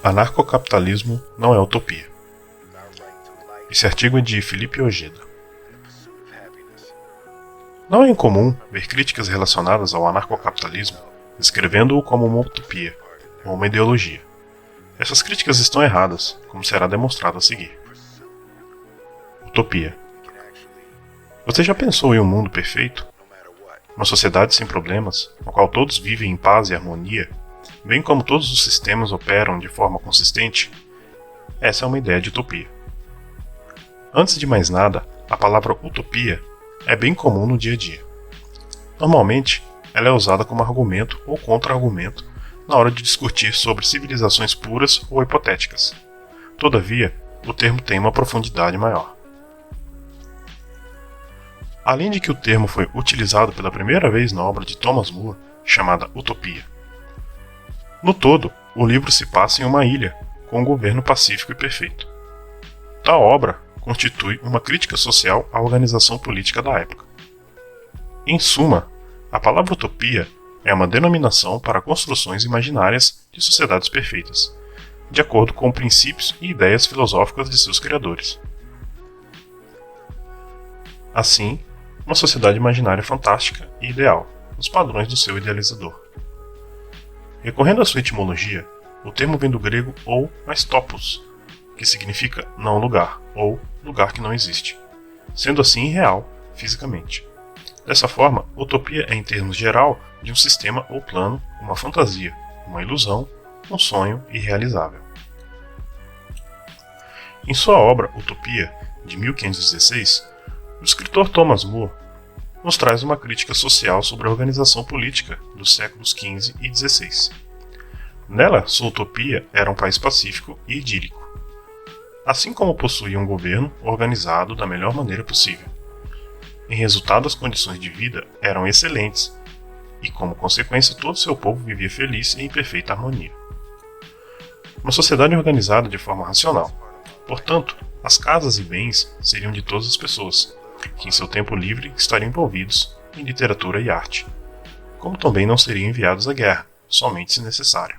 Anarcocapitalismo não é utopia. Esse artigo é de Felipe Ojeda. Não é incomum ver críticas relacionadas ao anarcocapitalismo descrevendo-o como uma utopia ou uma ideologia. Essas críticas estão erradas, como será demonstrado a seguir. Utopia. Você já pensou em um mundo perfeito? Uma sociedade sem problemas, no qual todos vivem em paz e harmonia, bem como todos os sistemas operam de forma consistente? Essa é uma ideia de utopia. Antes de mais nada, a palavra utopia é bem comum no dia a dia. Normalmente, ela é usada como argumento ou contra-argumento na hora de discutir sobre civilizações puras ou hipotéticas. Todavia, o termo tem uma profundidade maior. Além de que o termo foi utilizado pela primeira vez na obra de Thomas More, chamada Utopia. No todo, o livro se passa em uma ilha, com um governo pacífico e perfeito. Tal obra constitui uma crítica social à organização política da época. Em suma, a palavra utopia é uma denominação para construções imaginárias de sociedades perfeitas, de acordo com princípios e ideias filosóficas de seus criadores. Assim, uma sociedade imaginária fantástica e ideal, nos padrões do seu idealizador. Recorrendo à sua etimologia, o termo vem do grego ou mais topos, que significa não lugar, ou lugar que não existe, sendo assim irreal fisicamente. Dessa forma, utopia é em termos geral de um sistema ou plano, uma fantasia, uma ilusão, um sonho irrealizável. Em sua obra Utopia, de 1516, o escritor Thomas More nos traz uma crítica social sobre a organização política dos séculos XV e XVI. Nela, sua utopia era um país pacífico e idílico, assim como possuía um governo organizado da melhor maneira possível. Em resultado, as condições de vida eram excelentes e, como consequência, todo seu povo vivia feliz e em perfeita harmonia. Uma sociedade organizada de forma racional. Portanto, as casas e bens seriam de todas as pessoas, que em seu tempo livre estariam envolvidos em literatura e arte, como também não seriam enviados à guerra, somente se necessário.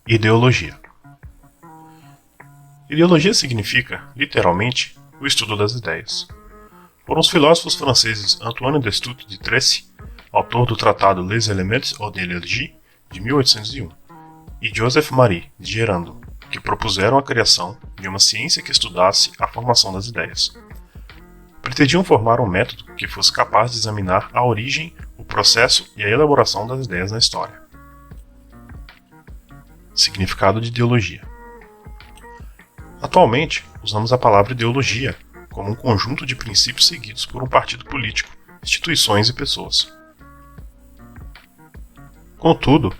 Ideologia. Ideologia significa, literalmente, o estudo das ideias. Por uns filósofos franceses Antoine Destutt de Tracy, autor do tratado Les Éléments de l'Énergie, de 1801, e Joseph Marie de Gerando, que propuseram a criação de uma ciência que estudasse a formação das ideias. Pretendiam formar um método que fosse capaz de examinar a origem, o processo e a elaboração das ideias na história. Significado de ideologia. Atualmente, usamos a palavra ideologia como um conjunto de princípios seguidos por um partido político, instituições e pessoas. Contudo,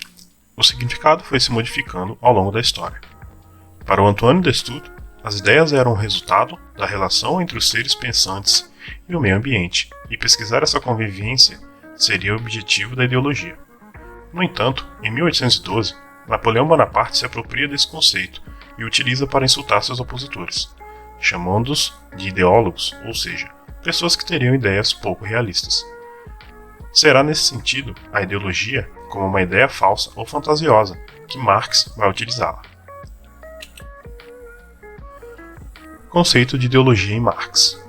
o significado foi se modificando ao longo da história. Para o Antoine Destutt, as ideias eram o resultado da relação entre os seres pensantes e o meio ambiente, e pesquisar essa convivência seria o objetivo da ideologia. No entanto, em 1812, Napoleão Bonaparte se apropria desse conceito e o utiliza para insultar seus opositores, chamando-os de ideólogos, ou seja, pessoas que teriam ideias pouco realistas. Será nesse sentido a ideologia como uma ideia falsa ou fantasiosa que Marx vai utilizá-la. Conceito de ideologia em Marx.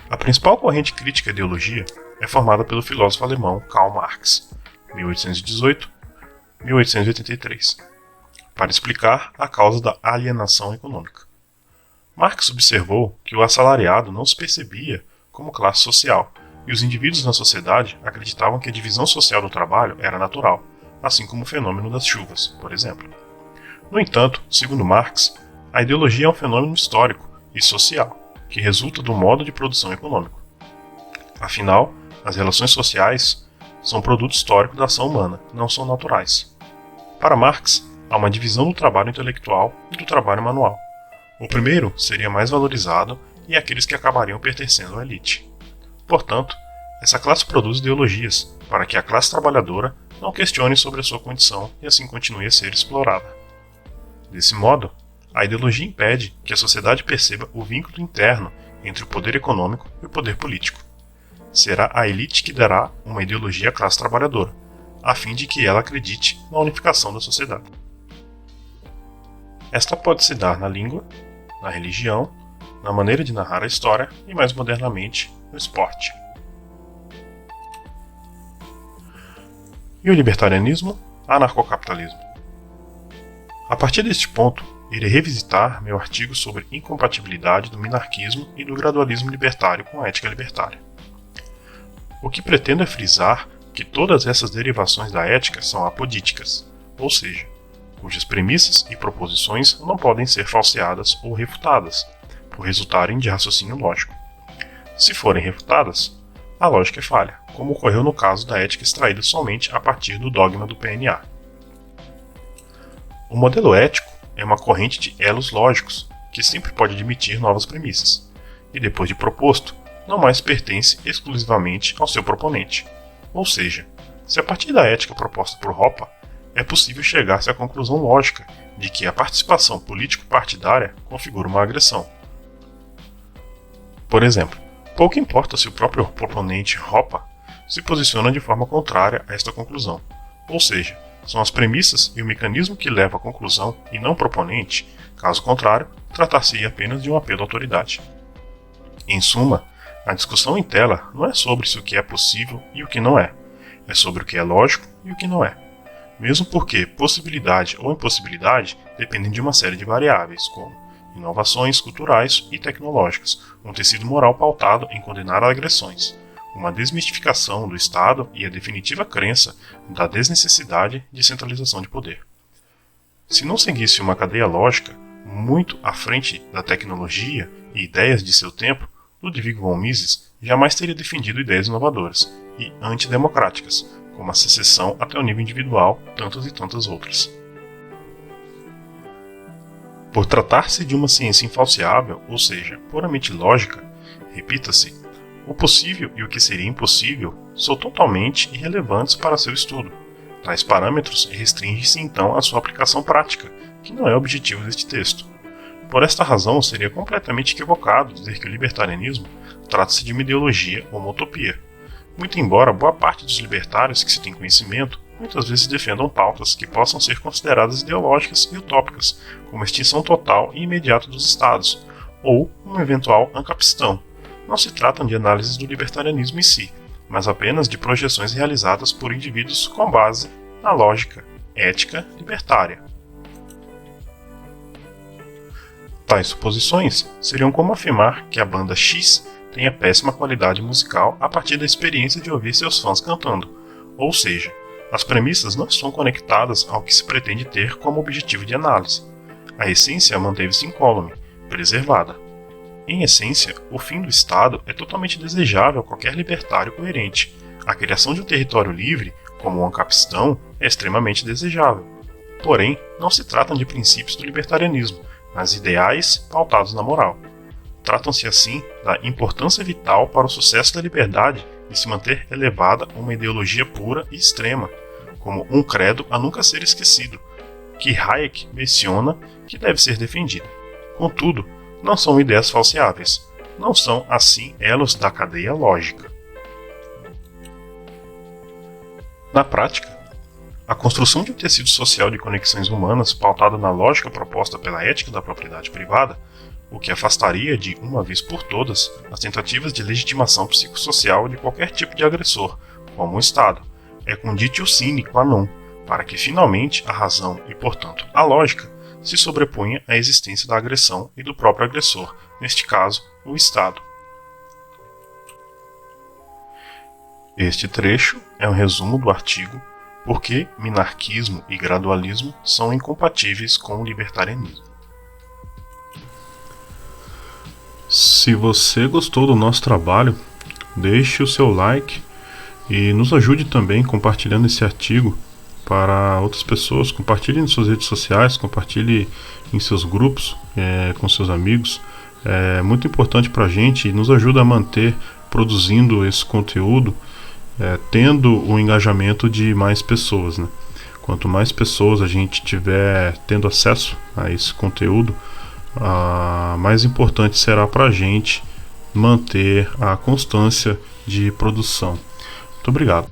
A principal corrente crítica à ideologia é formada pelo filósofo alemão Karl Marx, 1818-1883, para explicar a causa da alienação econômica. Marx observou que o assalariado não se percebia como classe social, e os indivíduos na sociedade acreditavam que a divisão social do trabalho era natural, assim como o fenômeno das chuvas, por exemplo. No entanto, segundo Marx, a ideologia é um fenômeno histórico e social, que resulta do modo de produção econômico. Afinal, as relações sociais são produto histórico da ação humana, não são naturais. Para Marx, há uma divisão do trabalho intelectual e do trabalho manual. O primeiro seria mais valorizado e aqueles que acabariam pertencendo à elite. Portanto, essa classe produz ideologias para que a classe trabalhadora não questione sobre a sua condição e assim continue a ser explorada. Desse modo, a ideologia impede que a sociedade perceba o vínculo interno entre o poder econômico e o poder político. Será a elite que dará uma ideologia à classe trabalhadora, a fim de que ela acredite na unificação da sociedade. Esta pode se dar na língua, na religião, na maneira de narrar a história e, mais modernamente, no esporte. E o libertarianismo, anarcocapitalismo. A partir deste ponto, irei revisitar meu artigo sobre incompatibilidade do minarquismo e do gradualismo libertário com a ética libertária. O que pretendo é frisar que todas essas derivações da ética são apodíticas, ou seja, cujas premissas e proposições não podem ser falseadas ou refutadas, por resultarem de raciocínio lógico. Se forem refutadas, a lógica é falha, como ocorreu no caso da ética extraída somente a partir do dogma do PNA. O modelo ético é uma corrente de elos lógicos, que sempre pode admitir novas premissas, e depois de proposto, não mais pertence exclusivamente ao seu proponente. Ou seja, se a partir da ética proposta por Hoppe, é possível chegar-se à conclusão lógica de que a participação político-partidária configura uma agressão. Por exemplo, pouco importa se o próprio proponente Hoppe se posiciona de forma contrária a esta conclusão, ou seja, são as premissas e o mecanismo que leva à conclusão e não o proponente, caso contrário, tratar-se apenas de um apelo à autoridade. Em suma, a discussão em tela não é sobre se o que é possível e o que não é sobre o que é lógico e o que não é. Mesmo porque possibilidade ou impossibilidade dependem de uma série de variáveis, como inovações culturais e tecnológicas, um tecido moral pautado em condenar agressões, uma desmistificação do Estado e a definitiva crença da desnecessidade de centralização de poder. Se não seguisse uma cadeia lógica muito à frente da tecnologia e ideias de seu tempo, Ludwig von Mises jamais teria defendido ideias inovadoras e antidemocráticas, como a secessão até o nível individual, tantas e tantas outras. Por tratar-se de uma ciência infalciável, ou seja, puramente lógica, repita-se, o possível e o que seria impossível são totalmente irrelevantes para seu estudo. Tais parâmetros restringem-se então à sua aplicação prática, que não é o objetivo deste texto. Por esta razão, seria completamente equivocado dizer que o libertarianismo trata-se de uma ideologia ou uma utopia. Muito embora boa parte dos libertários que se tem conhecimento muitas vezes defendam pautas que possam ser consideradas ideológicas e utópicas, como a extinção total e imediata dos estados, ou uma eventual ancapistão. Não se tratam de análises do libertarianismo em si, mas apenas de projeções realizadas por indivíduos com base na lógica ética libertária. Tais suposições seriam como afirmar que a banda X tenha péssima qualidade musical a partir da experiência de ouvir seus fãs cantando, ou seja, as premissas não estão conectadas ao que se pretende ter como objetivo de análise. A essência manteve-se incólume, preservada. Em essência, o fim do Estado é totalmente desejável a qualquer libertário coerente. A criação de um território livre, como o ancapistão, é extremamente desejável. Porém, não se tratam de princípios do libertarianismo, mas ideais pautados na moral. Tratam-se assim da importância vital para o sucesso da liberdade de se manter elevada uma ideologia pura e extrema, como um credo a nunca ser esquecido, que Hayek menciona que deve ser defendida. Contudo, não são ideias falseáveis, não são assim elos da cadeia lógica. Na prática, a construção de um tecido social de conexões humanas pautada na lógica proposta pela ética da propriedade privada, o que afastaria de uma vez por todas as tentativas de legitimação psicossocial de qualquer tipo de agressor, como o Estado, é conditio sine qua non, para que finalmente a razão e, portanto, a lógica se sobreponha à existência da agressão e do próprio agressor, neste caso, o Estado. Este trecho é um resumo do artigo Por que minarquismo e gradualismo são incompatíveis com o libertarianismo. Se você gostou do nosso trabalho, deixe o seu like e nos ajude também compartilhando esse artigo para outras pessoas. Compartilhe em suas redes sociais, compartilhe em seus grupos, com seus amigos. É muito importante para a gente e nos ajuda a manter produzindo esse conteúdo, tendo o engajamento de mais pessoas, né? Quanto mais pessoas a gente tiver tendo acesso a esse conteúdo, mais importante será para a gente manter a constância de produção. Muito obrigado.